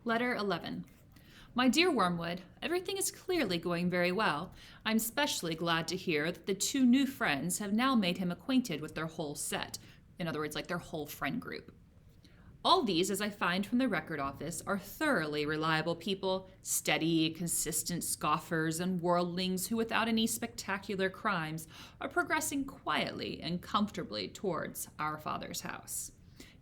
Letter 11. My dear Wormwood, everything is clearly going very well. I'm especially glad to hear that the two new friends have now made him acquainted with their whole set. In other words, like their whole friend group. All these, as I find from the record office, are thoroughly reliable people, steady, consistent scoffers and worldlings who, without any spectacular crimes, are progressing quietly and comfortably towards our Father's house.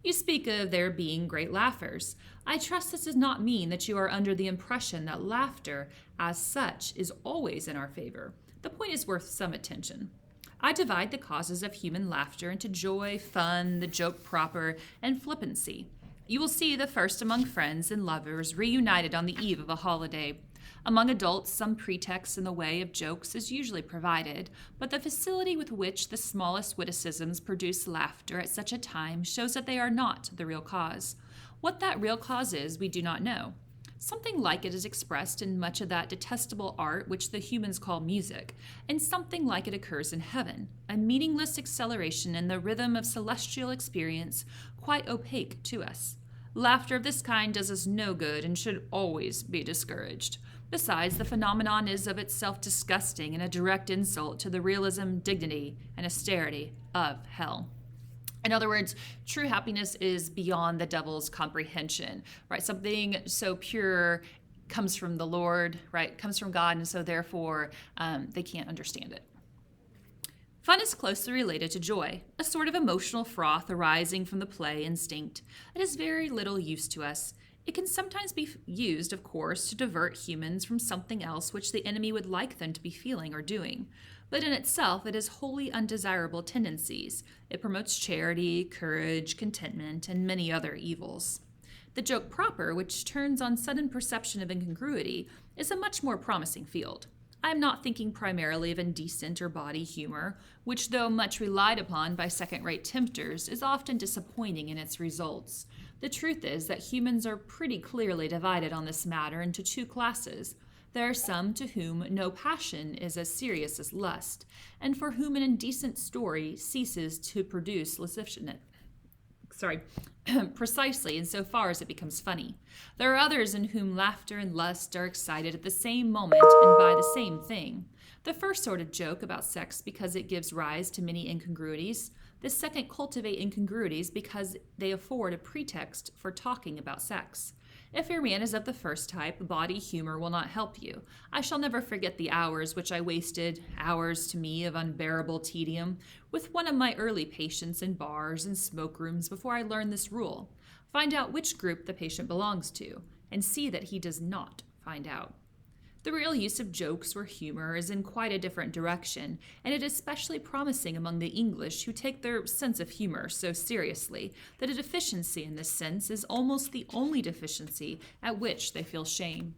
You speak of their being great laughers. I trust this does not mean that you are under the impression that laughter, as such, is always in our favor. The point is worth some attention. I divide the causes of human laughter into joy, fun, the joke proper, and flippancy. You will see the first among friends and lovers reunited on the eve of a holiday. Among adults, some pretext in the way of jokes is usually provided, but the facility with which the smallest witticisms produce laughter at such a time shows that they are not the real cause. What that real cause is, we do not know. Something like it is expressed in much of that detestable art which the humans call music, and something like it occurs in heaven, a meaningless acceleration in the rhythm of celestial experience quite opaque to us. Laughter of this kind does us no good and should always be discouraged. Besides, the phenomenon is of itself disgusting and a direct insult to the realism, dignity, and austerity of hell. In other words, true happiness is beyond the devil's comprehension, right? Something so pure comes from the Lord, right? Comes from God, and so therefore they can't understand it. Fun is closely related to joy, a sort of emotional froth arising from the play instinct. It is very little use to us. It can sometimes be used, of course, to divert humans from something else which the enemy would like them to be feeling or doing. But in itself, it has wholly undesirable tendencies. It promotes charity, courage, contentment, and many other evils. The joke proper, which turns on sudden perception of incongruity, is a much more promising field. I am not thinking primarily of indecent or bawdy humor, which, though much relied upon by second-rate tempters, is often disappointing in its results. The truth is that humans are pretty clearly divided on this matter into two classes. There are some to whom no passion is as serious as lust, and for whom an indecent story ceases to produce precisely in so far as it becomes funny. There are others in whom laughter and lust are excited at the same moment and by the same thing. The first sort of joke about sex because it gives rise to many incongruities. The second cultivate incongruities because they afford a pretext for talking about sex. If your man is of the first type, bawdy humor will not help you. I shall never forget the hours which I wasted, hours to me of unbearable tedium, with one of my early patients in bars and smoke rooms before I learned this rule. Find out which group the patient belongs to, and see that he does not find out. The real use of jokes or humor is in quite a different direction, and it is especially promising among the English who take their sense of humor so seriously that a deficiency in this sense is almost the only deficiency at which they feel shame.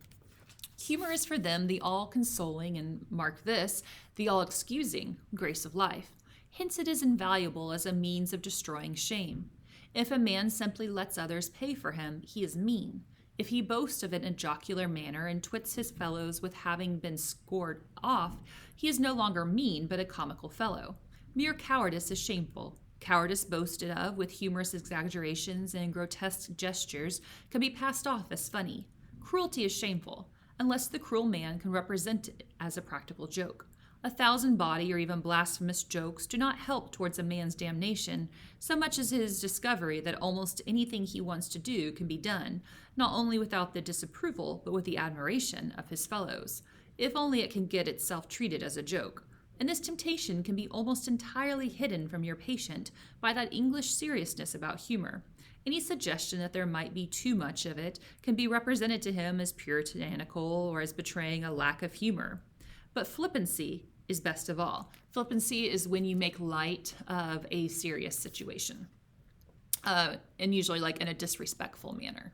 Humor is for them the all-consoling and, mark this, the all-excusing grace of life. Hence it is invaluable as a means of destroying shame. If a man simply lets others pay for him, he is mean. If he boasts of it in a jocular manner and twits his fellows with having been scored off, he is no longer mean, but a comical fellow. Mere cowardice is shameful. Cowardice boasted of with humorous exaggerations and grotesque gestures can be passed off as funny. Cruelty is shameful, unless the cruel man can represent it as a practical joke. 1,000 bawdy or even blasphemous jokes do not help towards a man's damnation so much as his discovery that almost anything he wants to do can be done, not only without the disapproval, but with the admiration of his fellows, if only it can get itself treated as a joke. And this temptation can be almost entirely hidden from your patient by that English seriousness about humor. Any suggestion that there might be too much of it can be represented to him as puritanical or as betraying a lack of humor. But flippancy is best of all. Flippancy is when you make light of a serious situation, and usually like in a disrespectful manner.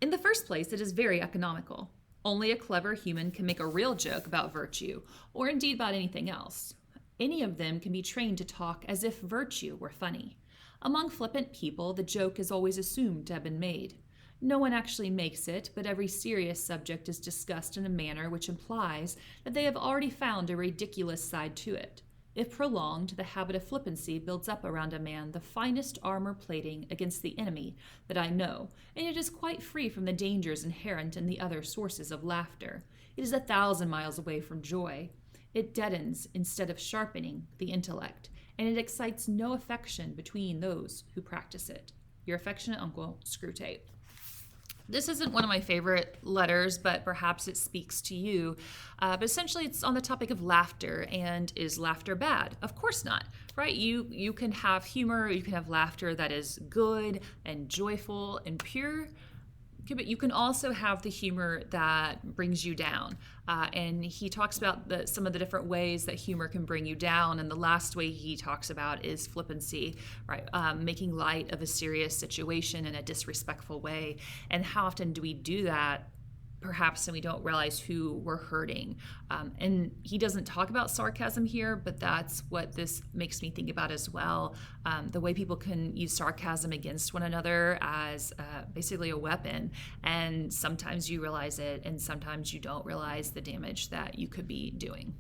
In the first place, it is very economical. Only a clever human can make a real joke about virtue, or indeed about anything else. Any of them can be trained to talk as if virtue were funny. Among flippant people, the joke is always assumed to have been made. No one actually makes it, but every serious subject is discussed in a manner which implies that they have already found a ridiculous side to it. If prolonged, the habit of flippancy builds up around a man the finest armor plating against the enemy that I know, and it is quite free from the dangers inherent in the other sources of laughter. It is 1,000 miles away from joy. It deadens instead of sharpening the intellect, and it excites no affection between those who practice it. Your affectionate uncle, Screwtape. This isn't one of my favorite letters, but perhaps it speaks to you. But essentially, it's on the topic of laughter. And is laughter bad? Of course not, right? You can have humor, you can have laughter that is good and joyful and pure. But you can also have the humor that brings you down. And he talks about some of the different ways that humor can bring you down. And the last way he talks about is flippancy, right? Making light of a serious situation in a disrespectful way. And how often do we do that? Perhaps, and we don't realize who we're hurting. And he doesn't talk about sarcasm here, but that's what this makes me think about as well. The way people can use sarcasm against one another as basically a weapon. And sometimes you realize it, and sometimes you don't realize the damage that you could be doing.